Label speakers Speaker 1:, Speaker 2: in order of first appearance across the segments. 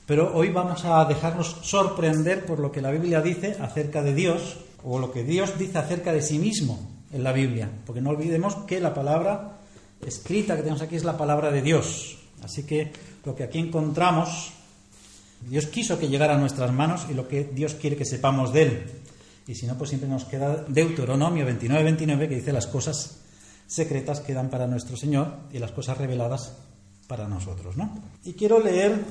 Speaker 1: Pero hoy vamos a dejarnos sorprender por lo que la Biblia dice acerca de Dios, o lo que Dios dice acerca de sí mismo en la Biblia, porque no olvidemos que la palabra escrita que tenemos aquí es la palabra de Dios. Así que lo que aquí encontramos, Dios quiso que llegara a nuestras manos y lo que Dios quiere que sepamos de Él. Y si no, pues siempre nos queda Deuteronomio 29:29, que dice: las cosas secretas quedan para nuestro Señor y las cosas reveladas para nosotros, ¿no? Y quiero leer,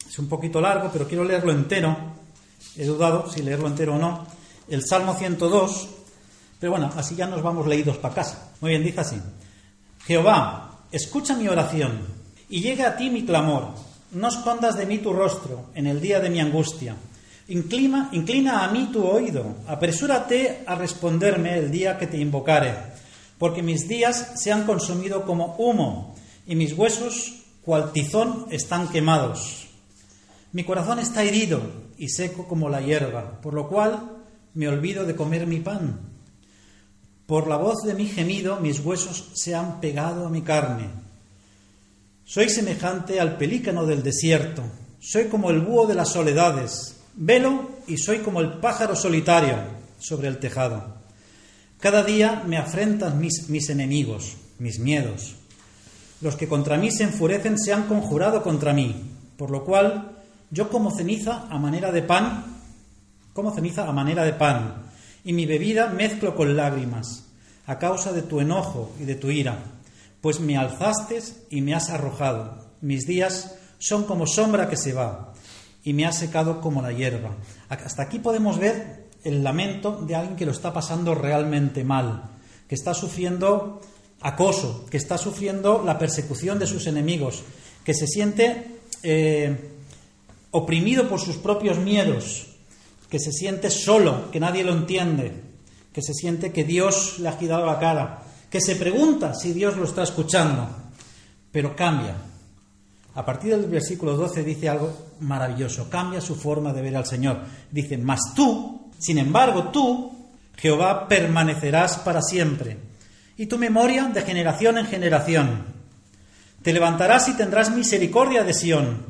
Speaker 1: es un poquito largo, pero quiero leerlo entero. He dudado si leerlo entero o no. El Salmo 102, pero bueno, así ya nos vamos leídos para casa. Muy bien, dice así: Jehová, escucha mi oración y llega a ti mi clamor. No escondas de mí tu rostro en el día de mi angustia. Inclina a mí tu oído. Apresúrate a responderme el día que te invocare. Porque mis días se han consumido como humo y mis huesos, cual tizón, están quemados. Mi corazón está herido y seco como la hierba, por lo cual me olvido de comer mi pan. Por la voz de mi gemido, mis huesos se han pegado a mi carne. Soy semejante al pelícano del desierto, soy como el búho de las soledades, velo y soy como el pájaro solitario sobre el tejado. Cada día me afrentan mis enemigos, mis miedos. Los que contra mí se enfurecen se han conjurado contra mí, por lo cual yo como ceniza a manera de pan, y mi bebida mezclo con lágrimas, a causa de tu enojo y de tu ira, pues me alzaste y me has arrojado. Mis días son como sombra que se va, y me has secado como la hierba. Hasta aquí podemos ver el lamento de alguien que lo está pasando realmente mal, que está sufriendo acoso, que está sufriendo la persecución de sus enemigos, que se siente oprimido por sus propios miedos, que se siente solo, que nadie lo entiende, que se siente que Dios le ha girado la cara, que se pregunta si Dios lo está escuchando, pero cambia. A partir del versículo 12 dice algo maravilloso, cambia su forma de ver al Señor. Dice: mas tú, sin embargo tú, Jehová, permanecerás para siempre, y tu memoria de generación en generación. Te levantarás y tendrás misericordia de Sión,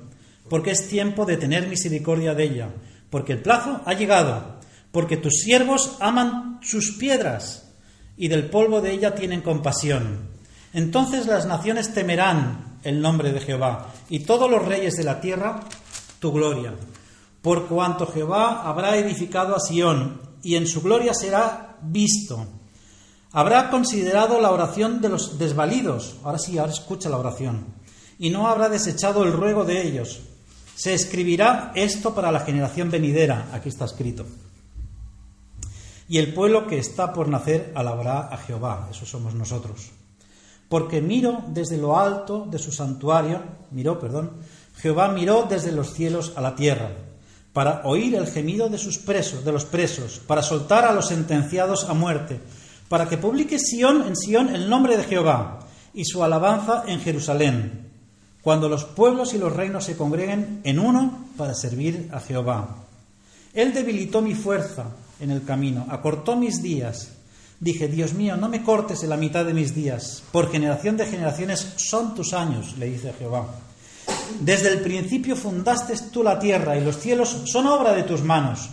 Speaker 1: porque es tiempo de tener misericordia de ella, porque el plazo ha llegado, porque tus siervos aman sus piedras, y del polvo de ella tienen compasión. Entonces las naciones temerán el nombre de Jehová, y todos los reyes de la tierra tu gloria. Por cuanto Jehová habrá edificado a Sión, y en su gloria será visto. Habrá considerado la oración de los desvalidos. Ahora escucha la oración. Y no habrá desechado el ruego de ellos. Se escribirá esto para la generación venidera. Aquí está escrito. Y el pueblo que está por nacer alabará a Jehová. Eso somos nosotros. Porque miró desde lo alto de su santuario, Jehová miró desde los cielos a la tierra, para oír el gemido de los presos, para soltar a los sentenciados a muerte, para que publique en Sión el nombre de Jehová y su alabanza en Jerusalén, cuando los pueblos y los reinos se congreguen en uno para servir a Jehová. Él debilitó mi fuerza en el camino, acortó mis días. Dije: Dios mío, no me cortes en la mitad de mis días, por generación de generaciones son tus años, le dice Jehová. Desde el principio fundaste tú la tierra, y los cielos son obra de tus manos.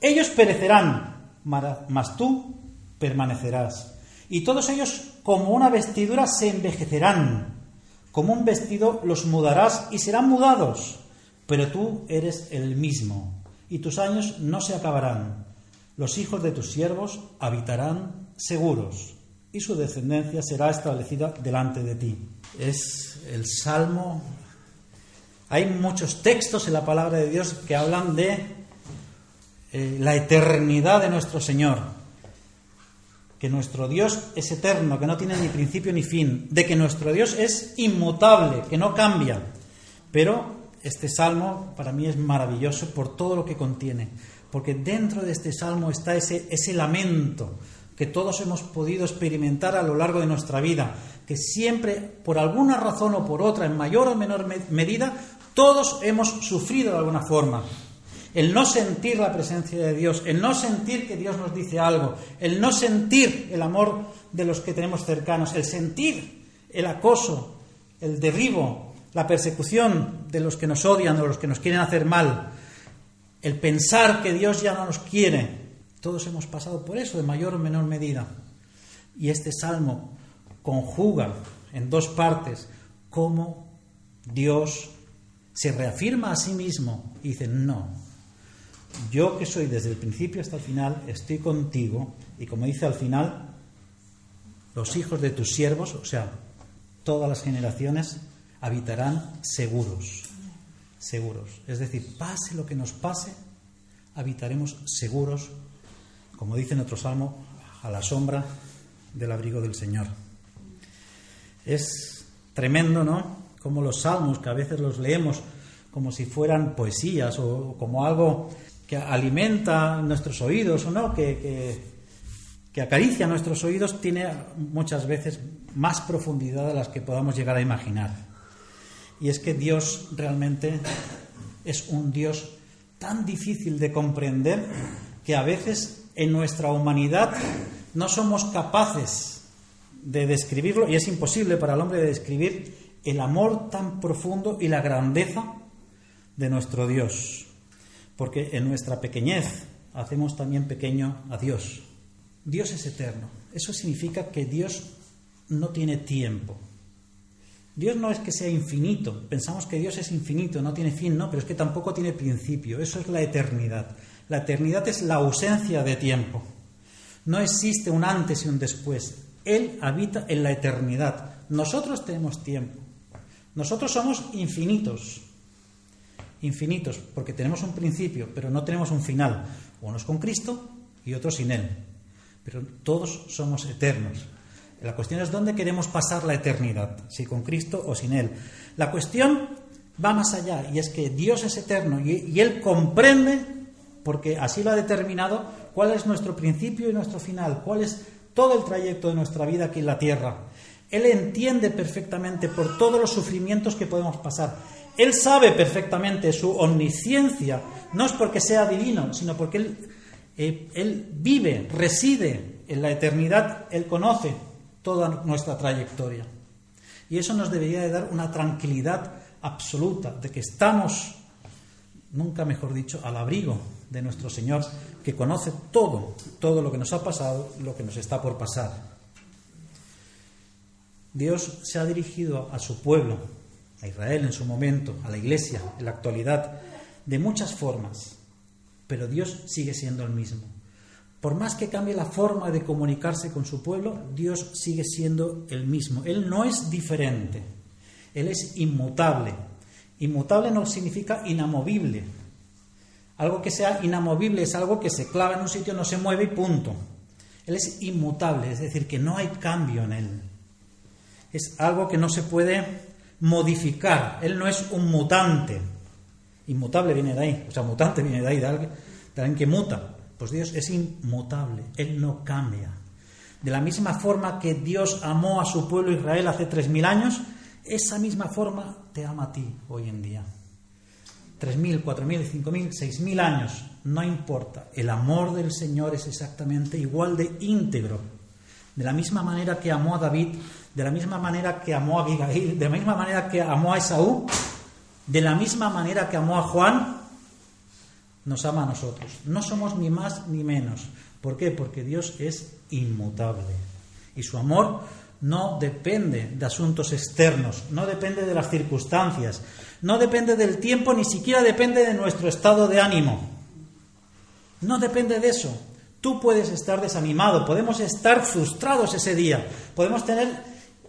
Speaker 1: Ellos perecerán, mas tú permanecerás. Y todos ellos como una vestidura se envejecerán. Como un vestido los mudarás y serán mudados. Pero tú eres el mismo, y tus años no se acabarán. Los hijos de tus siervos habitarán seguros, y su descendencia será establecida delante de ti. Es el Salmo. Hay muchos textos en la palabra de Dios que hablan de la eternidad de nuestro Señor, que nuestro Dios es eterno, que no tiene ni principio ni fin, de que nuestro Dios es inmutable, que no cambia. Pero este Salmo para mí es maravilloso por todo lo que contiene, porque dentro de este Salmo está ese lamento que todos hemos podido experimentar a lo largo de nuestra vida, que siempre, por alguna razón o por otra, en mayor o menor medida, todos hemos sufrido de alguna forma. El no sentir la presencia de Dios, el no sentir que Dios nos dice algo, el no sentir el amor de los que tenemos cercanos, el sentir el acoso, el derribo, la persecución de los que nos odian o los que nos quieren hacer mal, el pensar que Dios ya no nos quiere, todos hemos pasado por eso de mayor o menor medida. Y este salmo conjuga en dos partes cómo Dios se reafirma a sí mismo y dice, no, yo que soy desde el principio hasta el final, estoy contigo, y como dice al final, los hijos de tus siervos, o sea, todas las generaciones, habitarán seguros. Seguros. Es decir, pase lo que nos pase, habitaremos seguros, como dice en otro salmo, a la sombra del abrigo del Señor. Es tremendo, ¿no? Como los salmos, que a veces los leemos como si fueran poesías o como algo que alimenta nuestros oídos, o no, que acaricia nuestros oídos, tiene muchas veces más profundidad de las que podamos llegar a imaginar. Y es que Dios realmente es un Dios tan difícil de comprender que a veces en nuestra humanidad no somos capaces de describirlo, y es imposible para el hombre de describir el amor tan profundo y la grandeza de nuestro Dios. Porque en nuestra pequeñez hacemos también pequeño a Dios. Dios es eterno. Eso significa que Dios no tiene tiempo. Dios no es que sea infinito. Pensamos que Dios es infinito, no tiene fin, no, pero es que tampoco tiene principio. Eso es la eternidad. La eternidad es la ausencia de tiempo. No existe un antes y un después. Él habita en la eternidad. Nosotros tenemos tiempo. Nosotros somos infinitos. Infinitos, porque tenemos un principio, pero no tenemos un final. Unos con Cristo y otros sin Él. Pero todos somos eternos. La cuestión es dónde queremos pasar la eternidad, si con Cristo o sin Él. La cuestión va más allá, y es que Dios es eterno y Él comprende, porque así lo ha determinado, cuál es nuestro principio y nuestro final, cuál es todo el trayecto de nuestra vida aquí en la tierra. Él entiende perfectamente por todos los sufrimientos que podemos pasar. Él sabe perfectamente, su omnisciencia no es porque sea divino, sino porque Él vive, reside en la eternidad, Él conoce toda nuestra trayectoria. Y eso nos debería de dar una tranquilidad absoluta de que estamos, nunca mejor dicho, al abrigo de nuestro Señor, que conoce todo lo que nos ha pasado, lo que nos está por pasar. Dios se ha dirigido a su pueblo, a Israel en su momento, a la Iglesia en la actualidad, de muchas formas, pero Dios sigue siendo el mismo. Por más que cambie la forma de comunicarse con su pueblo, Dios sigue siendo el mismo. Él no es diferente, Él es inmutable. Inmutable no significa inamovible. Algo que sea inamovible es algo que se clava en un sitio, no se mueve y punto. Él es inmutable, es decir, que no hay cambio en Él. Es algo que no se puede modificar. Él no es un mutante. Inmutable viene de ahí, o sea, mutante viene de ahí, de alguien que muta. Pues Dios es inmutable, Él no cambia. De la misma forma que Dios amó a su pueblo Israel hace 3.000 años, esa misma forma te ama a ti hoy en día. 3.000, 4.000, 5.000, 6.000 años, no importa. El amor del Señor es exactamente igual de íntegro. De la misma manera que amó a David, de la misma manera que amó a Abigail, de la misma manera que amó a Esaú, de la misma manera que amó a Juan, nos ama a nosotros. No somos ni más ni menos. ¿Por qué? Porque Dios es inmutable. Y su amor no depende de asuntos externos, no depende de las circunstancias, no depende del tiempo, ni siquiera depende de nuestro estado de ánimo. No depende de eso. Tú puedes estar desanimado, podemos estar frustrados ese día, podemos tener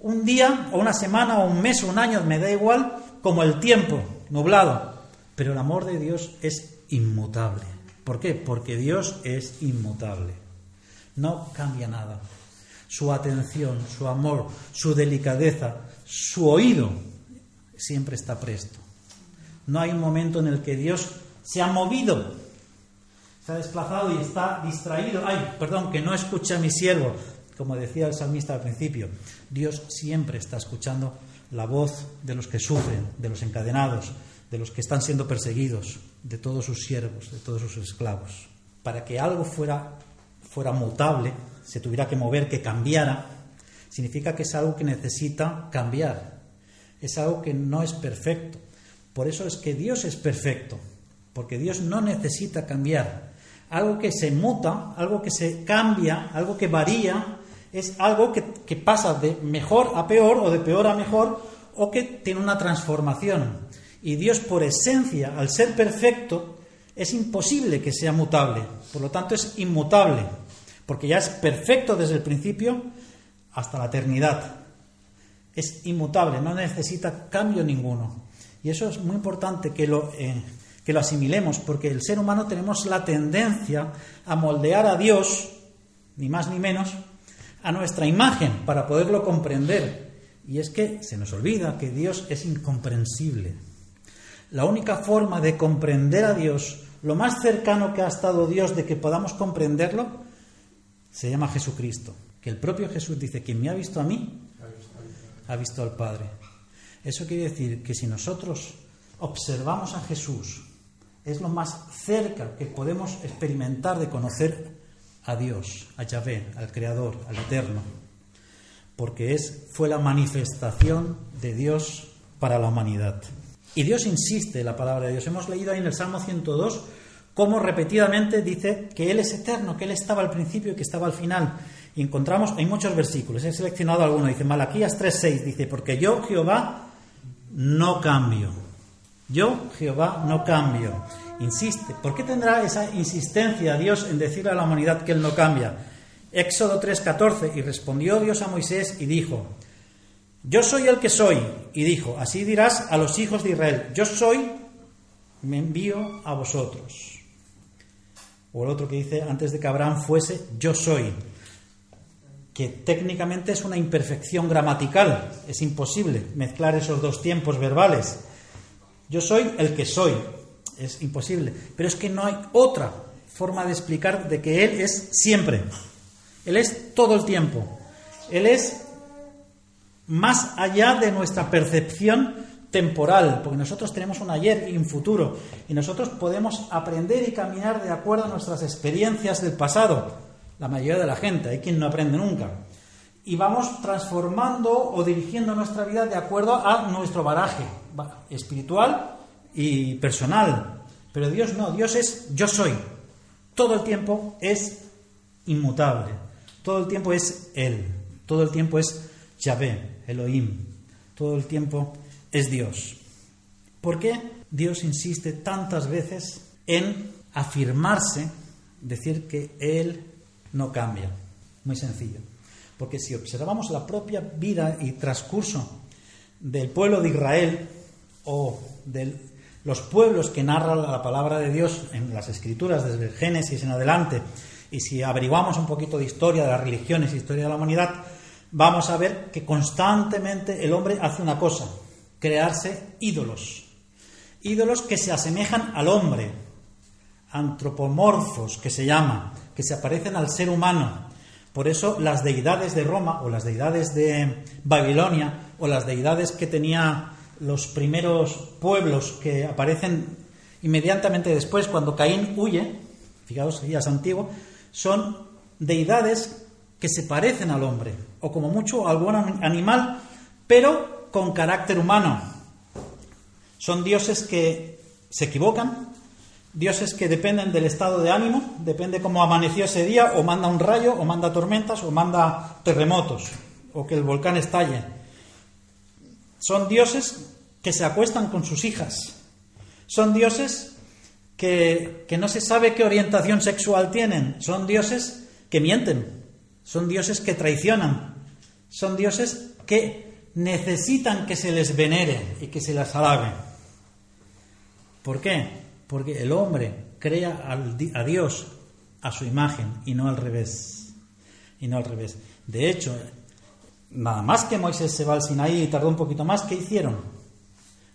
Speaker 1: un día o una semana o un mes o un año, me da igual, como el tiempo, nublado. Pero el amor de Dios es inmutable. ¿Por qué? Porque Dios es inmutable. No cambia nada. Su atención, su amor, su delicadeza, su oído siempre está presto. No hay un momento en el que Dios se ha movido, se ha desplazado y está distraído. Que no escucha a mi siervo. Como decía el salmista al principio, Dios siempre está escuchando la voz de los que sufren, de los encadenados, de los que están siendo perseguidos, de todos sus siervos, de todos sus esclavos. Para que algo fuera mutable, se tuviera que mover, que cambiara, significa que es algo que necesita cambiar. es algo que no es perfecto. Por eso es que Dios es perfecto, porque Dios no necesita cambiar. Algo que se muta, algo que se cambia, algo que varía, es algo que pasa de mejor a peor o de peor a mejor, o que tiene una transformación. Y Dios, por esencia, al ser perfecto, es imposible que sea mutable. Por lo tanto, es inmutable, porque ya es perfecto desde el principio hasta la eternidad. Es inmutable, no necesita cambio ninguno. Y eso es muy importante que lo asimilemos, porque el ser humano tenemos la tendencia a moldear a Dios, ni más ni menos, a nuestra imagen para poderlo comprender. Y es que se nos olvida que Dios es incomprensible. La única forma de comprender a Dios, lo más cercano que ha estado Dios de que podamos comprenderlo, se llama Jesucristo. Que el propio Jesús dice: quien me ha visto a mí, ha visto al Padre. Eso quiere decir que si nosotros observamos a Jesús, es lo más cerca que podemos experimentar de conocer a Dios, a Yahvé, al Creador, al Eterno, porque fue la manifestación de Dios para la humanidad. Y Dios insiste en la palabra de Dios. Hemos leído ahí en el Salmo 102 cómo repetidamente dice que Él es eterno, que Él estaba al principio y que estaba al final. Y encontramos, hay muchos versículos, he seleccionado algunos. Dice Malaquías 3:6, dice: porque yo, Jehová, no cambio. Yo, Jehová, no cambio. Insiste. ¿Por qué tendrá esa insistencia Dios en decirle a la humanidad que Él no cambia? Éxodo 3:14, y respondió Dios a Moisés y dijo: yo soy el que soy. Y dijo: así dirás a los hijos de Israel: yo soy, me envío a vosotros. O el otro que dice: antes de que Abraham fuese, yo soy. Que técnicamente es una imperfección gramatical. Es imposible mezclar esos dos tiempos verbales. Yo soy el que soy. Es imposible. Pero es que no hay otra forma de explicar de que Él es siempre. Él es todo el tiempo. Él es más allá de nuestra percepción temporal, porque nosotros tenemos un ayer y un futuro, y nosotros podemos aprender y caminar de acuerdo a nuestras experiencias del pasado. La mayoría de la gente, hay quien no aprende nunca. Y vamos transformando o dirigiendo nuestra vida de acuerdo a nuestro bagaje espiritual y personal. Pero Dios no, Dios es yo soy. Todo el tiempo es inmutable. Todo el tiempo es Él. Todo el tiempo es Yahvé, Elohim. Todo el tiempo es Dios. ¿Por qué Dios insiste tantas veces en afirmarse, decir que Él no cambia? Muy sencillo. Porque si observamos la propia vida y transcurso del pueblo de Israel o de los pueblos que narra la palabra de Dios en las Escrituras desde el Génesis en adelante, y si averiguamos un poquito de historia de las religiones, historia de la humanidad, vamos a ver que constantemente el hombre hace una cosa: crearse ídolos. Ídolos que se asemejan al hombre, antropomorfos que se llama, que se aparecen al ser humano. Por eso las deidades de Roma o las deidades de Babilonia o las deidades que tenía los primeros pueblos que aparecen inmediatamente después cuando Caín huye, fijaos, ya es antiguo, son deidades que se parecen al hombre, o como mucho a algún animal, pero con carácter humano. Son dioses que se equivocan, dioses que dependen del estado de ánimo, depende cómo amaneció ese día, o manda un rayo, o manda tormentas, o manda terremotos, o que el volcán estalle. Son dioses que se acuestan con sus hijas. Son dioses que no se sabe qué orientación sexual tienen. Son dioses que mienten. Son dioses que traicionan. Son dioses que necesitan que se les venere y que se les alabe. ¿Por qué? Porque el hombre crea a Dios a su imagen y no al revés. Y no al revés. De hecho, nada más que Moisés se va al Sinaí y tardó un poquito más, ¿qué hicieron?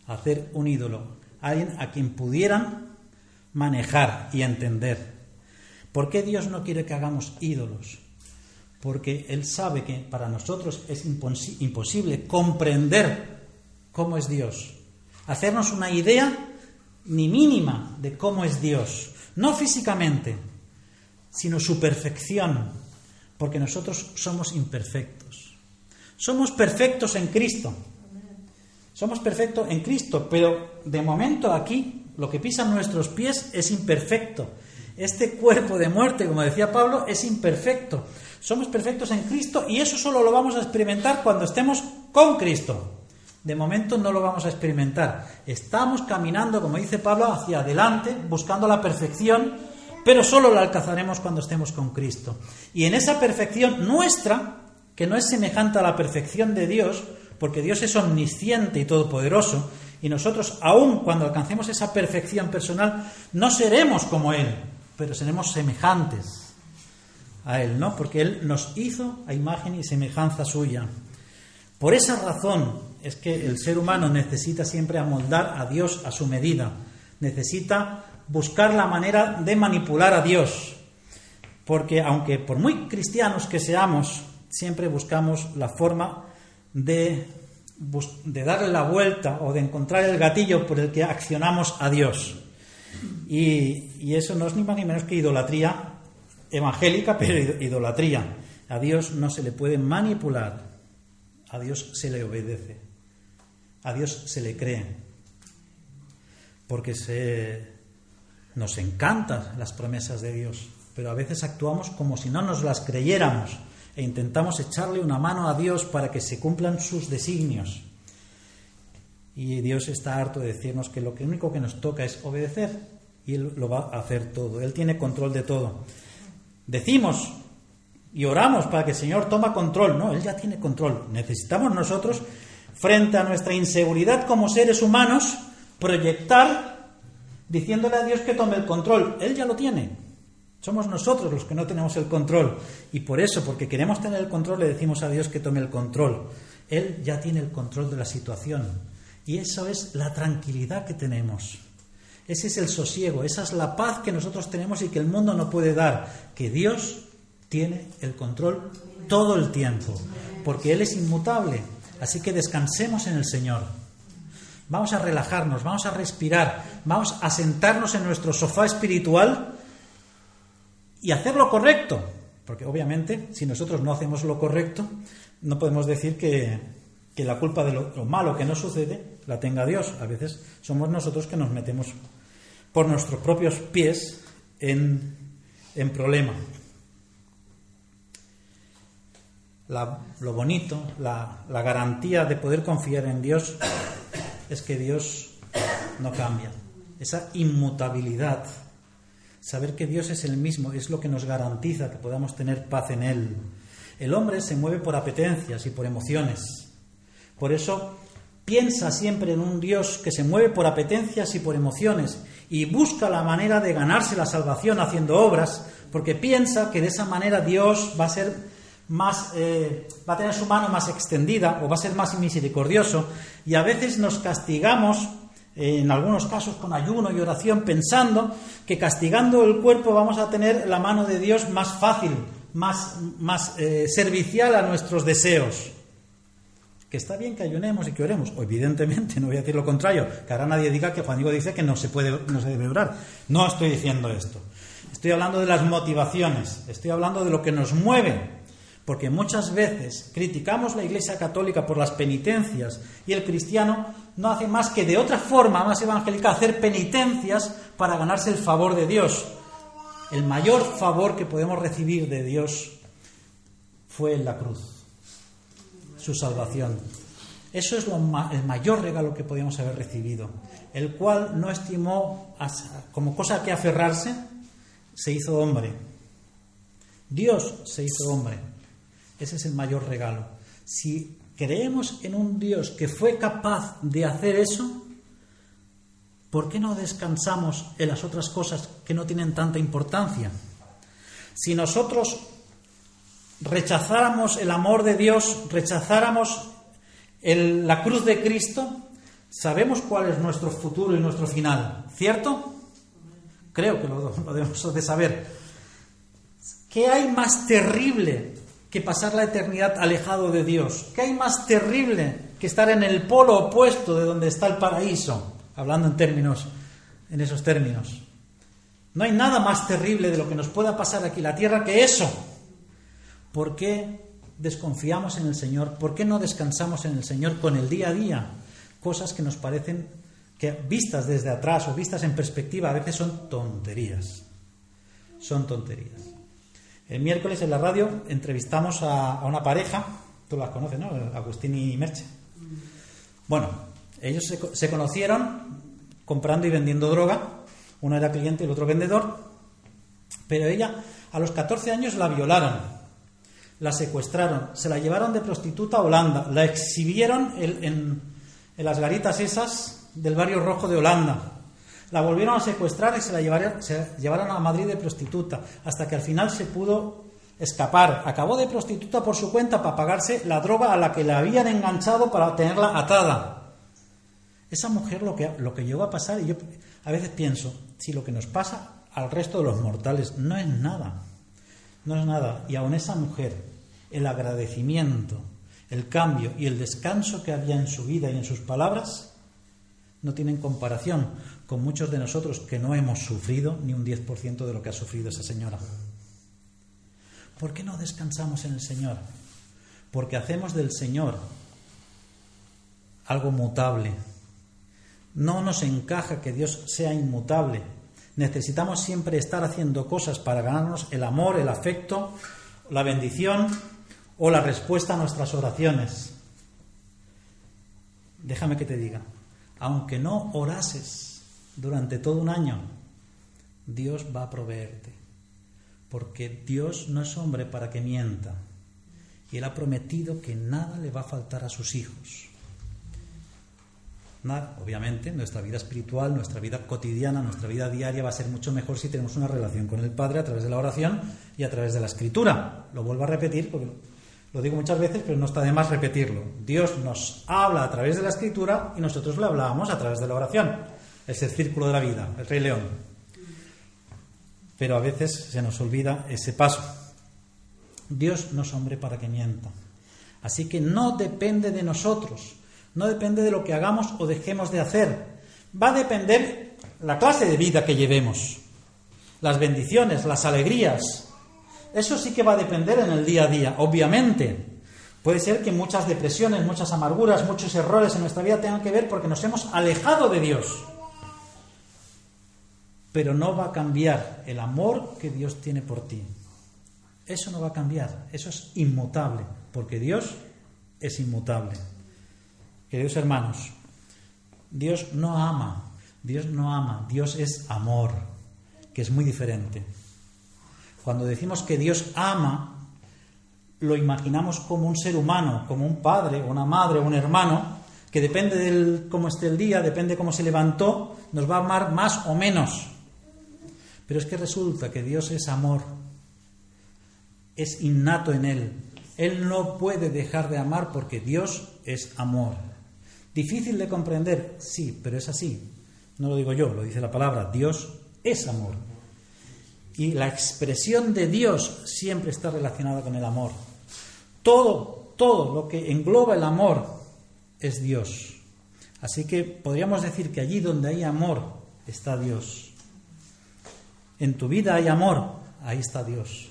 Speaker 1: Hacer un ídolo. Alguien a quien pudieran manejar y entender. ¿Por qué Dios no quiere que hagamos ídolos? Porque Él sabe que para nosotros es imposible comprender cómo es Dios. Hacernos una idea ni mínima de cómo es Dios. No físicamente, sino su perfección. Porque nosotros somos imperfectos. Somos perfectos en Cristo. Somos perfectos en Cristo, pero de momento aquí lo que pisan nuestros pies es imperfecto. Este cuerpo de muerte, como decía Pablo, es imperfecto. Somos perfectos en Cristo y eso solo lo vamos a experimentar cuando estemos con Cristo. De momento no lo vamos a experimentar. Estamos caminando, como dice Pablo, hacia adelante, buscando la perfección, pero solo la alcanzaremos cuando estemos con Cristo. Y en esa perfección nuestra, que no es semejante a la perfección de Dios, porque Dios es omnisciente y todopoderoso, y nosotros, aun cuando alcancemos esa perfección personal, no seremos como Él, pero seremos semejantes a Él, ¿no? Porque Él nos hizo a imagen y semejanza suya. Por esa razón es que el ser humano necesita siempre amoldar a Dios a su medida. Necesita buscar la manera de manipular a Dios. Porque aunque por muy cristianos que seamos, siempre buscamos la forma de darle la vuelta o de encontrar el gatillo por el que accionamos a Dios. Y eso no es ni más ni menos que idolatría evangélica, pero idolatría. A Dios no se le puede manipular, a Dios se le obedece, a Dios se le cree, porque nos encantan las promesas de Dios, pero a veces actuamos como si no nos las creyéramos e intentamos echarle una mano a Dios para que se cumplan sus designios. Y Dios está harto de decirnos que lo único que nos toca es obedecer, y Él lo va a hacer todo. Él tiene control de todo. Decimos y oramos para que el Señor tome control. No, Él ya tiene control. Necesitamos nosotros, frente a nuestra inseguridad como seres humanos, proyectar diciéndole a Dios que tome el control. Él ya lo tiene. Somos nosotros los que no tenemos el control. Y por eso, porque queremos tener el control, le decimos a Dios que tome el control. Él ya tiene el control de la situación. Y eso es la tranquilidad que tenemos. Ese es el sosiego, esa es la paz que nosotros tenemos y que el mundo no puede dar. Que Dios tiene el control todo el tiempo, porque Él es inmutable. Así que descansemos en el Señor. Vamos a relajarnos, vamos a respirar, vamos a sentarnos en nuestro sofá espiritual y hacer lo correcto. Porque obviamente, si nosotros no hacemos lo correcto, no podemos decir que la culpa de lo malo que nos sucede la tenga Dios. A veces somos nosotros que nos metemos por nuestros propios pies en problema. Lo bonito, la garantía de poder confiar en Dios es que Dios no cambia. Esa inmutabilidad, saber que Dios es el mismo, es lo que nos garantiza que podamos tener paz en Él. El hombre se mueve por apetencias y por emociones. Por eso piensa siempre en un Dios que se mueve por apetencias y por emociones y busca la manera de ganarse la salvación haciendo obras, porque piensa que de esa manera Dios va a ser más, va a tener su mano más extendida o va a ser más misericordioso, y a veces nos castigamos, en algunos casos con ayuno y oración, pensando que castigando el cuerpo vamos a tener la mano de Dios más fácil, más servicial a nuestros deseos. Que está bien que ayunemos y que oremos, o evidentemente, no voy a decir lo contrario, que ahora nadie diga que Juan Diego dice que no se debe orar. No estoy diciendo esto. Estoy hablando de las motivaciones, estoy hablando de lo que nos mueve, porque muchas veces criticamos la Iglesia Católica por las penitencias y el cristiano no hace más que de otra forma más evangélica hacer penitencias para ganarse el favor de Dios. El mayor favor que podemos recibir de Dios fue en la cruz. Su salvación. Eso es el mayor regalo que podíamos haber recibido, el cual no estimó como cosa que aferrarse, se hizo hombre. Dios se hizo hombre. Ese es el mayor regalo. Si creemos en un Dios que fue capaz de hacer eso, ¿por qué no descansamos en las otras cosas que no tienen tanta importancia? Si nosotros rechazáramos el amor de Dios, rechazáramos la cruz de Cristo, sabemos cuál es nuestro futuro y nuestro final, ¿cierto? Creo que lo debemos de saber. ¿Qué hay más terrible que pasar la eternidad alejado de Dios? ¿Qué hay más terrible que estar en el polo opuesto de donde está el paraíso? Hablando en esos términos. No hay nada más terrible de lo que nos pueda pasar aquí en la tierra que eso. ¿Por qué desconfiamos en el Señor? ¿Por qué no descansamos en el Señor con el día a día? cosas que nos parecen que vistas desde atrás o vistas en perspectiva a veces son tonterías. Son tonterías. El miércoles en la radio entrevistamos a una pareja, tú las conoces, ¿no? Agustín y Merche. Bueno, ellos se conocieron comprando y vendiendo droga. Uno era cliente y el otro vendedor. Pero ella, a los 14 años, la violaron, la secuestraron, se la llevaron de prostituta a Holanda, la exhibieron en las garitas esas del barrio rojo de Holanda. La volvieron a secuestrar y se llevaron a Madrid de prostituta, hasta que al final se pudo escapar. Acabó de prostituta por su cuenta para pagarse la droga a la que la habían enganchado para tenerla atada. Esa mujer lo que llegó a pasar, y yo a veces pienso, si lo que nos pasa al resto de los mortales no es nada, no es nada, y aun esa mujer, el agradecimiento, el cambio y el descanso que había en su vida y en sus palabras, no tienen comparación con muchos de nosotros que no hemos sufrido ni un 10% de lo que ha sufrido esa señora. ¿Por qué no descansamos en el Señor? Porque hacemos del Señor algo mutable. No nos encaja que Dios sea inmutable. Necesitamos siempre estar haciendo cosas para ganarnos el amor, el afecto, la bendición o la respuesta a nuestras oraciones. Déjame que te diga, aunque no orases durante todo un año, Dios va a proveerte, porque Dios no es hombre para que mienta, y Él ha prometido que nada le va a faltar a sus hijos. Nada, obviamente, nuestra vida espiritual, nuestra vida cotidiana, nuestra vida diaria va a ser mucho mejor si tenemos una relación con el Padre a través de la oración y a través de la Escritura. Lo vuelvo a repetir porque lo digo muchas veces, pero no está de más repetirlo. Dios nos habla a través de la Escritura y nosotros le hablábamos a través de la oración. Es el círculo de la vida, el Rey León. Pero a veces se nos olvida ese paso. Dios no es hombre para que mienta. Así que no depende de nosotros, no depende de lo que hagamos o dejemos de hacer. Va a depender la clase de vida que llevemos, las bendiciones, las alegrías. Eso sí que va a depender en el día a día, obviamente. Puede ser que muchas depresiones, muchas amarguras, muchos errores en nuestra vida tengan que ver porque nos hemos alejado de Dios. Pero no va a cambiar el amor que Dios tiene por ti. Eso no va a cambiar, eso es inmutable, porque Dios es inmutable. Queridos hermanos, Dios no ama, Dios es amor, que es muy diferente. Cuando decimos que Dios ama, lo imaginamos como un ser humano, como un padre, una madre, un hermano, que depende de cómo esté el día, depende de cómo se levantó, nos va a amar más o menos. Pero es que resulta que Dios es amor, es innato en Él. Él no puede dejar de amar porque Dios es amor. ¿Difícil de comprender? Sí, pero es así. No lo digo yo, lo dice la palabra. Dios es amor. Y la expresión de Dios siempre está relacionada con el amor. Todo lo que engloba el amor es Dios. Así que podríamos decir que allí donde hay amor está Dios. En tu vida hay amor, ahí está Dios.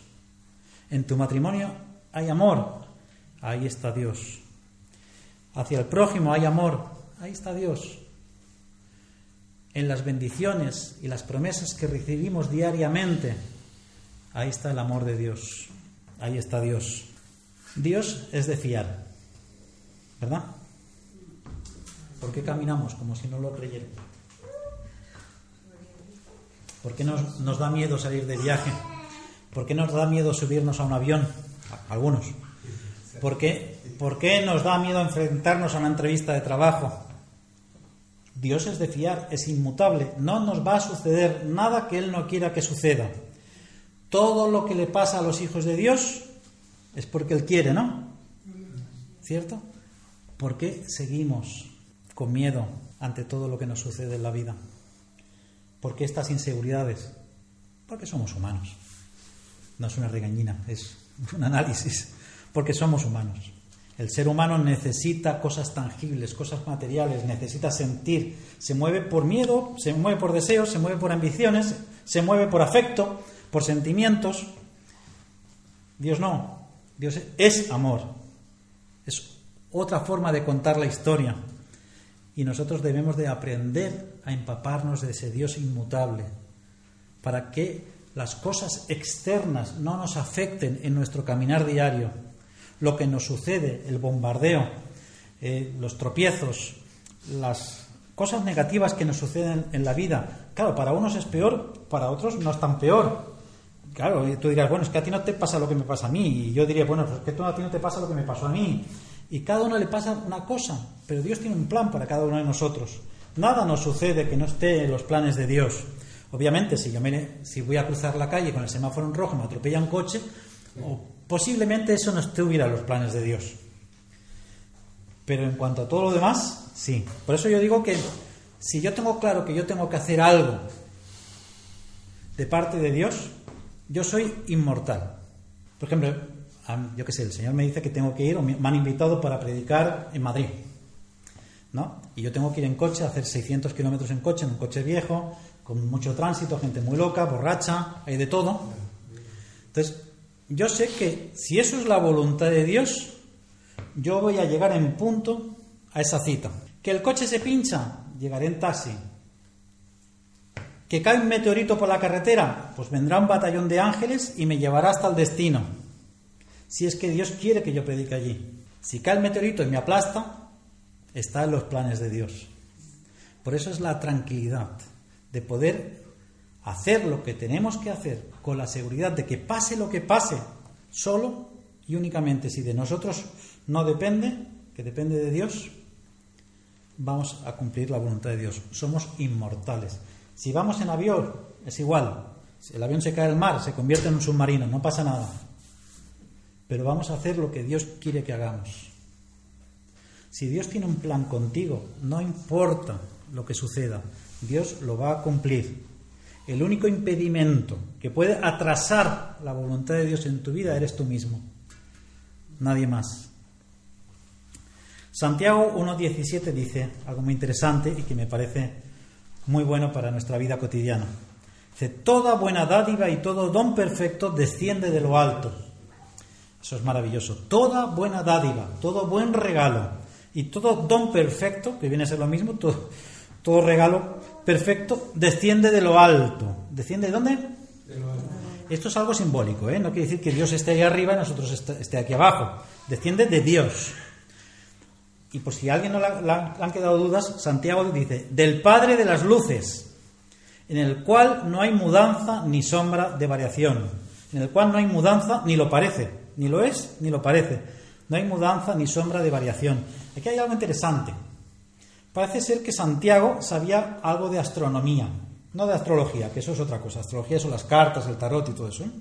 Speaker 1: En tu matrimonio hay amor, ahí está Dios. Hacia el prójimo hay amor, ahí está Dios. En las bendiciones y las promesas que recibimos diariamente, ahí está el amor de Dios, ahí está Dios. Dios es de fiar, ¿verdad? ¿Por qué caminamos como si no lo creyéramos? ¿Por qué nos da miedo salir de viaje? ¿Por qué nos da miedo subirnos a un avión? Algunos. ¿Por qué nos da miedo enfrentarnos a una entrevista de trabajo? Dios es de fiar, es inmutable. No nos va a suceder nada que Él no quiera que suceda. Todo lo que le pasa a los hijos de Dios es porque Él quiere, ¿no? ¿Cierto? ¿Por qué seguimos con miedo ante todo lo que nos sucede en la vida? ¿Por qué estas inseguridades? Porque somos humanos. No es una regañina, es un análisis. Porque somos humanos. El ser humano necesita cosas tangibles, cosas materiales, necesita sentir. Se mueve por miedo, se mueve por deseos, se mueve por ambiciones, se mueve por afecto, por sentimientos. Dios no. Dios es amor. Es otra forma de contar la historia. Y nosotros debemos de aprender a empaparnos de ese Dios inmutable, para que las cosas externas no nos afecten en nuestro caminar diario. Lo que nos sucede, el bombardeo, los tropiezos, las cosas negativas que nos suceden en la vida. Claro, para unos es peor, para otros no es tan peor. Claro, y tú dirás, bueno, es que a ti no te pasa lo que me pasa a mí. Y yo diría, bueno, pues es que a ti no te pasa lo que me pasó a mí. Y cada uno le pasa una cosa, pero Dios tiene un plan para cada uno de nosotros. Nada nos sucede que no esté en los planes de Dios. Obviamente, si voy a cruzar la calle con el semáforo en rojo, me atropella un coche, o posiblemente eso no estuviera en los planes de Dios. Pero en cuanto a todo lo demás, sí. Por eso yo digo que si yo tengo claro que yo tengo que hacer algo de parte de Dios, yo soy inmortal. Por ejemplo, yo qué sé, el Señor me dice que tengo que ir, o me han invitado para predicar en Madrid, ¿no? Y yo tengo que ir en coche, hacer 600 kilómetros en coche, en un coche viejo, con mucho tránsito, gente muy loca, borracha, hay de todo. Entonces, yo sé que si eso es la voluntad de Dios, yo voy a llegar en punto a esa cita. Que el coche se pincha, llegaré en taxi. Que cae un meteorito por la carretera, pues vendrá un batallón de ángeles y me llevará hasta el destino. Si es que Dios quiere que yo predique allí. Si cae el meteorito y me aplasta, está en los planes de Dios. Por eso es la tranquilidad de poder hacer lo que tenemos que hacer con la seguridad de que pase lo que pase, solo y únicamente si de nosotros no depende, que depende de Dios, vamos a cumplir la voluntad de Dios. Somos inmortales. Si vamos en avión, es igual. Si el avión se cae al mar, se convierte en un submarino, no pasa nada. Pero vamos a hacer lo que Dios quiere que hagamos. Si Dios tiene un plan contigo, no importa lo que suceda, Dios lo va a cumplir. El único impedimento que puede atrasar la voluntad de Dios en tu vida eres tú mismo. Nadie más. Santiago 1:17 dice algo muy interesante y que me parece muy bueno para nuestra vida cotidiana. Dice, toda buena dádiva y todo don perfecto desciende de lo alto. Eso es maravilloso. Toda buena dádiva, todo buen regalo y todo don perfecto, que viene a ser lo mismo, todo regalo perfecto, desciende de lo alto. ¿Desciende de dónde? De lo alto. Esto es algo simbólico, ¿eh? No quiere decir que Dios esté ahí arriba y nosotros esté aquí abajo. Desciende de Dios. Y por si a alguien no le han quedado dudas, Santiago dice, del Padre de las luces, en el cual no hay mudanza ni sombra de variación, en el cual no hay mudanza ni lo parece, ni lo es ni lo parece, no hay mudanza ni sombra de variación. Aquí hay algo interesante. Parece ser que Santiago sabía algo de astronomía, no de astrología, que eso es otra cosa. Astrología son las cartas, el tarot y todo eso, ¿eh?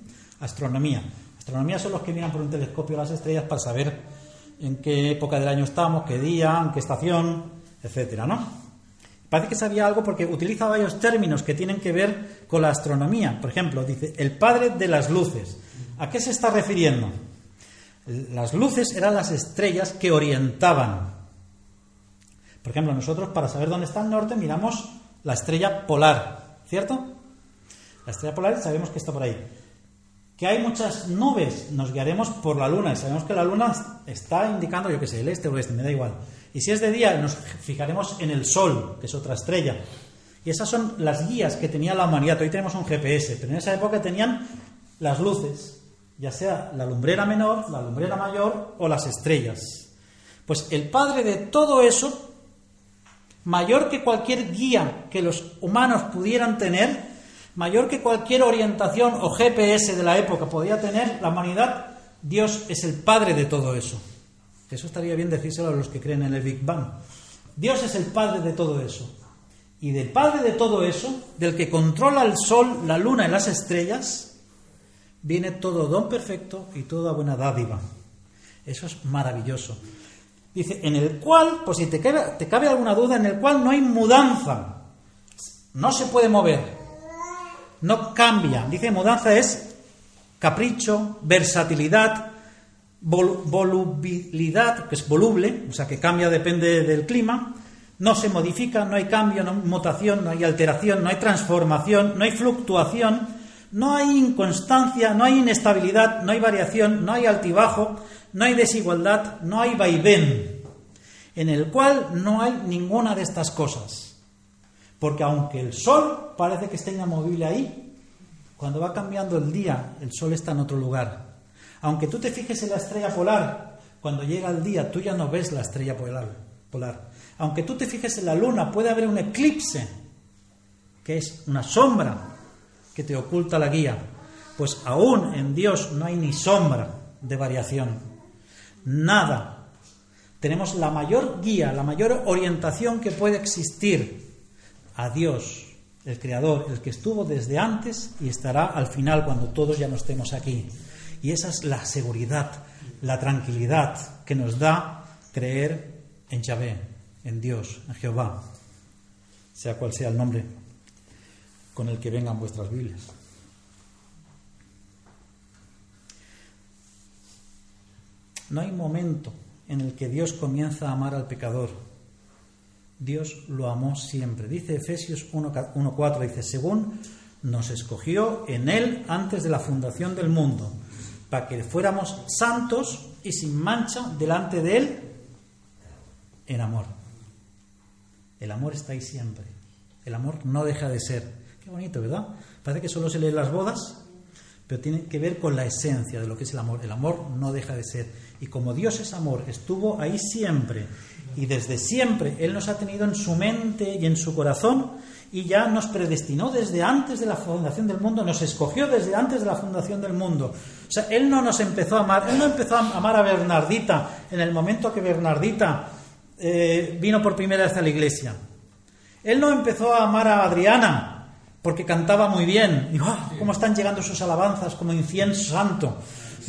Speaker 1: Astronomía. Astronomía son los que miran por un telescopio las estrellas para saber en qué época del año estamos, qué día, en qué estación, etcétera, ¿no? Parece que sabía algo porque utiliza varios términos que tienen que ver con la astronomía. Por ejemplo, dice, el Padre de las luces. ¿A qué se está refiriendo? Las luces eran las estrellas que orientaban. Por ejemplo, nosotros para saber dónde está el norte miramos la estrella polar, ¿cierto? La estrella polar sabemos que está por ahí. Que hay muchas nubes, nos guiaremos por la luna y sabemos que la luna está indicando, yo qué sé, el este o el oeste, me da igual. Y si es de día, nos fijaremos en el sol, que es otra estrella. Y esas son las guías que tenía la humanidad. Hoy tenemos un GPS, pero en esa época tenían las luces, ya sea la lumbrera menor, la lumbrera mayor o las estrellas. Pues el Padre de todo eso, mayor que cualquier guía que los humanos pudieran tener, mayor que cualquier orientación o GPS de la época podía tener la humanidad, Dios es el Padre de todo eso. Eso estaría bien decírselo a los que creen en el Big Bang. Dios es el Padre de todo eso. Y del Padre de todo eso, del que controla el sol, la luna y las estrellas, viene todo don perfecto y toda buena dádiva. Eso es maravilloso. Dice, en el cual, por si te cabe alguna duda, en el cual no hay mudanza. No se puede mover. No cambia. Dice mudanza es capricho, versatilidad, volubilidad, que es voluble, o sea que cambia, depende del clima. No se modifica, no hay cambio, no hay mutación, no hay alteración, no hay transformación, no hay fluctuación, no hay inconstancia, no hay inestabilidad, no hay variación, no hay altibajo, no hay desigualdad, no hay vaivén. en el cual no hay ninguna de estas cosas. Porque aunque el sol parece que esté inamovible ahí, cuando va cambiando el día, el sol está en otro lugar. Aunque tú te fijes en la estrella polar, cuando llega el día tú ya no ves la estrella polar. Aunque tú te fijes en la luna, puede haber un eclipse, que es una sombra que te oculta la guía. Pues aún en Dios no hay ni sombra de variación. Nada. Tenemos la mayor guía, la mayor orientación que puede existir a Dios, el Creador, el que estuvo desde antes y estará al final cuando todos ya no estemos aquí. Y esa es la seguridad, la tranquilidad que nos da creer en Yahvé, en Dios, en Jehová, sea cual sea el nombre con el que vengan vuestras Biblias. No hay momento en el que Dios comienza a amar al pecador. Dios lo amó siempre. Dice Efesios 1:4, dice, según nos escogió en Él antes de la fundación del mundo, para que fuéramos santos y sin mancha delante de Él en amor. El amor está ahí siempre. El amor no deja de ser. Qué bonito, ¿verdad? Parece que solo se lee en las bodas, pero tiene que ver con la esencia de lo que es el amor. El amor no deja de ser. Y como Dios es amor, estuvo ahí siempre. Y desde siempre Él nos ha tenido en su mente y en su corazón, y ya nos predestinó desde antes de la fundación del mundo, nos escogió desde antes de la fundación del mundo. O sea, Él no nos empezó a amar, Él no empezó a amar a Bernardita en el momento que Bernardita vino por primera vez a la iglesia. Él no empezó a amar a Adriana porque cantaba muy bien. Y cómo están llegando sus alabanzas como incienso santo.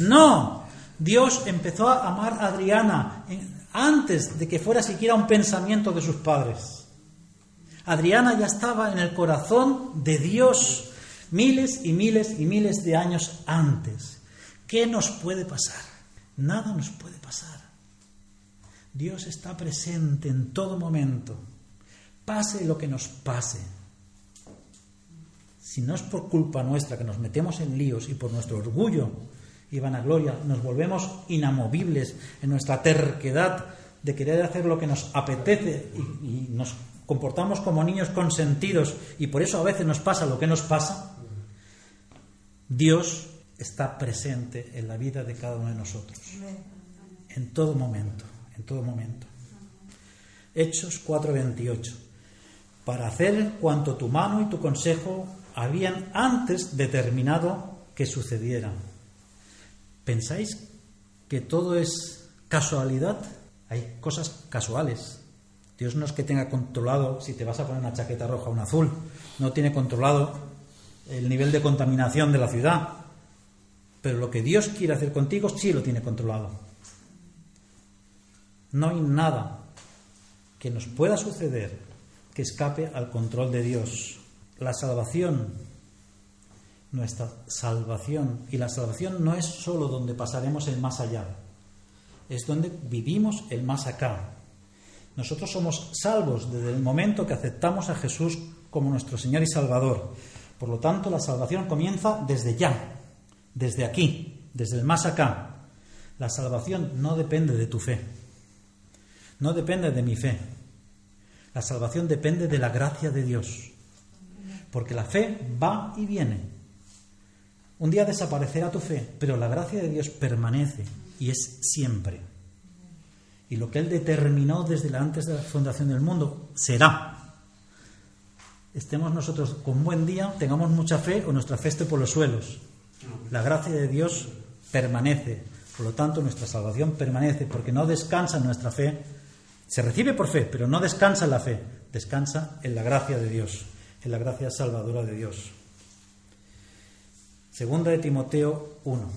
Speaker 1: No, Dios empezó a amar a Adriana antes de que fuera siquiera un pensamiento de sus padres. Adriana ya estaba en el corazón de Dios miles y miles y miles de años antes. ¿Qué nos puede pasar? Nada nos puede pasar. Dios está presente en todo momento, pase lo que nos pase. Si no es por culpa nuestra que nos metemos en líos y por nuestro orgullo y vanagloria nos volvemos inamovibles en nuestra terquedad de querer hacer lo que nos apetece y nos comportamos como niños consentidos y por eso a veces nos pasa lo que nos pasa, Dios está presente en la vida de cada uno de nosotros, en todo momento, en todo momento. Hechos 4:28. Para hacer cuanto tu mano y tu consejo habían antes determinado que sucediera. ¿Pensáis que todo es casualidad? Hay cosas casuales. Dios no es que tenga controlado si te vas a poner una chaqueta roja o una azul. No tiene controlado el nivel de contaminación de la ciudad. Pero lo que Dios quiere hacer contigo sí lo tiene controlado. No hay nada que nos pueda suceder que escape al control de Dios. La salvación, nuestra salvación, y la salvación no es solo donde pasaremos el más allá, es donde vivimos el más acá. Nosotros somos salvos desde el momento que aceptamos a Jesús como nuestro Señor y Salvador. Por lo tanto, la salvación comienza desde ya, desde aquí, desde el más acá. La salvación no depende de tu fe, no depende de mi fe. La salvación depende de la gracia de Dios, porque la fe va y viene. Un día desaparecerá tu fe, pero la gracia de Dios permanece y es siempre. Y lo que Él determinó desde antes de la fundación del mundo será. Estemos nosotros con buen día, tengamos mucha fe o nuestra fe esté por los suelos. La gracia de Dios permanece. Por lo tanto, nuestra salvación permanece porque no descansa en nuestra fe. Se recibe por fe, pero no descansa en la fe. Descansa en la gracia de Dios, en la gracia salvadora de Dios. Segunda de Timoteo 1.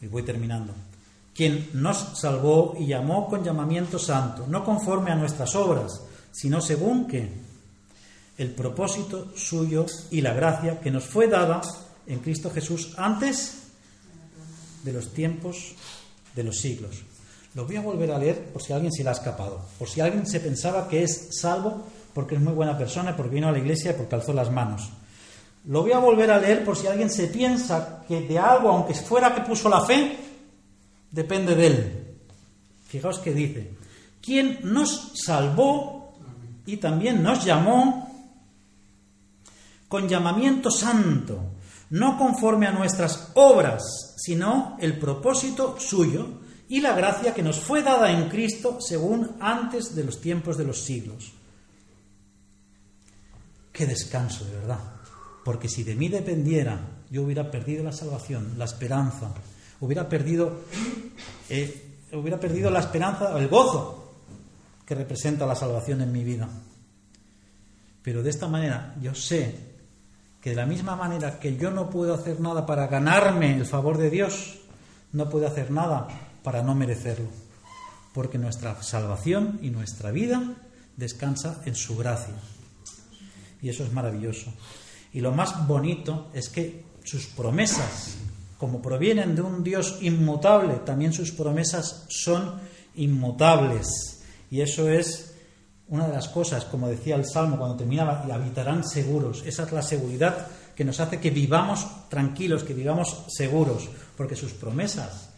Speaker 1: Y voy terminando. Quien nos salvó y llamó con llamamiento santo, no conforme a nuestras obras, sino según que el propósito suyo y la gracia que nos fue dada en Cristo Jesús antes de los tiempos de los siglos. Lo voy a volver a leer por si a alguien se le ha escapado, por si alguien se pensaba que es salvo porque es muy buena persona, porque vino a la iglesia y porque alzó las manos. Lo voy a volver a leer por si alguien se piensa que de algo, aunque fuera que puso la fe, depende de él. Fijaos que dice, quien nos salvó y también nos llamó con llamamiento santo, no conforme a nuestras obras, sino el propósito suyo y la gracia que nos fue dada en Cristo según antes de los tiempos de los siglos. ¡Qué descanso, de verdad! Porque si de mí dependiera, yo hubiera perdido la salvación, la esperanza, hubiera perdido la esperanza, el gozo que representa la salvación en mi vida. Pero de esta manera yo sé que de la misma manera que yo no puedo hacer nada para ganarme el favor de Dios, no puedo hacer nada para no merecerlo, porque nuestra salvación y nuestra vida descansa en su gracia. Y eso es maravilloso. Y lo más bonito es que sus promesas, como provienen de un Dios inmutable, también sus promesas son inmutables. Y eso es una de las cosas, como decía el Salmo cuando terminaba, y habitarán seguros. Esa es la seguridad que nos hace que vivamos tranquilos, que vivamos seguros, porque sus promesas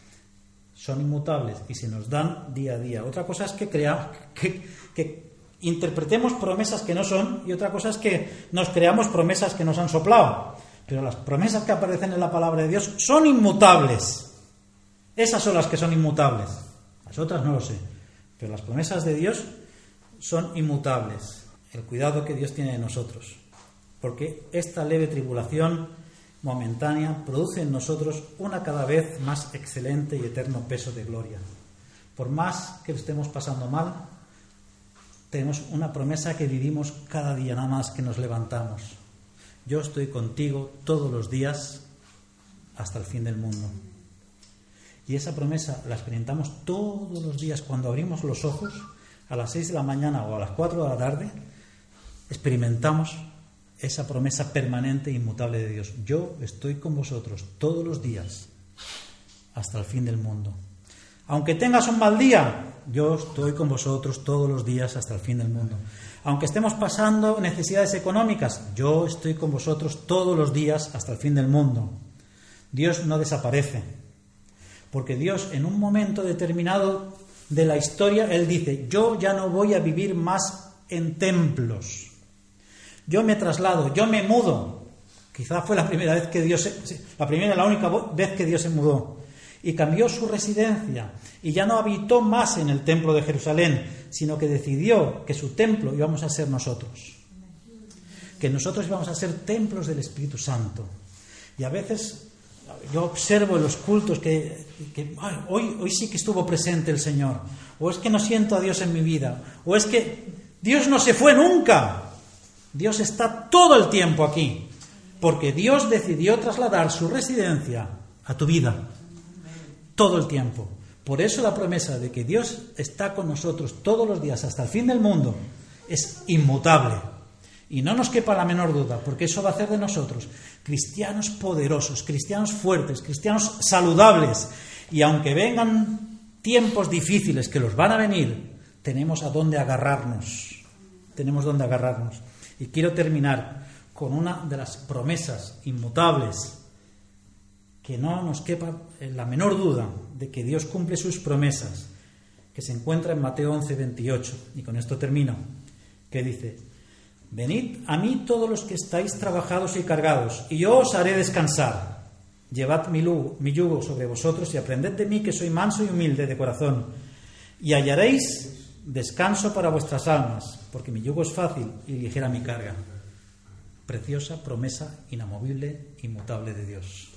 Speaker 1: son inmutables y se nos dan día a día. Otra cosa es que interpretemos promesas que no son, y otra cosa es que nos creamos promesas que nos han soplado. Pero las promesas que aparecen en la palabra de Dios son inmutables. Esas son las que son inmutables. Las otras no lo sé. Pero las promesas de Dios son inmutables. El cuidado que Dios tiene de nosotros. Porque esta leve tribulación momentánea produce en nosotros una cada vez más excelente y eterno peso de gloria. Por más que lo estemos pasando mal, tenemos una promesa que vivimos cada día nada más que nos levantamos. Yo estoy contigo todos los días hasta el fin del mundo. Y esa promesa la experimentamos todos los días cuando abrimos los ojos a las 6 de la mañana o a las 4 de la tarde. Experimentamos esa promesa permanente e inmutable de Dios. Yo estoy con vosotros todos los días hasta el fin del mundo. Aunque tengas un mal día, yo estoy con vosotros todos los días hasta el fin del mundo. Aunque estemos pasando necesidades económicas, yo estoy con vosotros todos los días hasta el fin del mundo. Dios no desaparece, porque Dios en un momento determinado de la historia, Él dice, yo ya no voy a vivir más en templos. Yo me traslado, yo me mudo. Quizá fue la primera vez que la única vez que Dios se mudó. Y cambió su residencia y ya no habitó más en el templo de Jerusalén, sino que decidió que su templo íbamos a ser nosotros, que nosotros íbamos a ser templos del Espíritu Santo. Y a veces yo observo en los cultos que hoy sí que estuvo presente el Señor, o es que no siento a Dios en mi vida, o es que Dios no se fue nunca. Dios está todo el tiempo aquí, porque Dios decidió trasladar su residencia a tu vida. Todo el tiempo. Por eso la promesa de que Dios está con nosotros todos los días hasta el fin del mundo es inmutable. Y no nos quepa la menor duda, porque eso va a hacer de nosotros cristianos poderosos, cristianos fuertes, cristianos saludables. Y aunque vengan tiempos difíciles, que los van a venir, tenemos a dónde agarrarnos. Tenemos dónde agarrarnos. Y quiero terminar con una de las promesas inmutables, que no nos quepa la menor duda de que Dios cumple sus promesas, que se encuentra en Mateo 11:28, y con esto termino, que dice, venid a mí todos los que estáis trabajados y cargados, y yo os haré descansar. Llevad mi yugo sobre vosotros y aprended de mí, que soy manso y humilde de corazón, y hallaréis descanso para vuestras almas, porque mi yugo es fácil y ligera mi carga. Preciosa promesa inamovible, inmutable de Dios.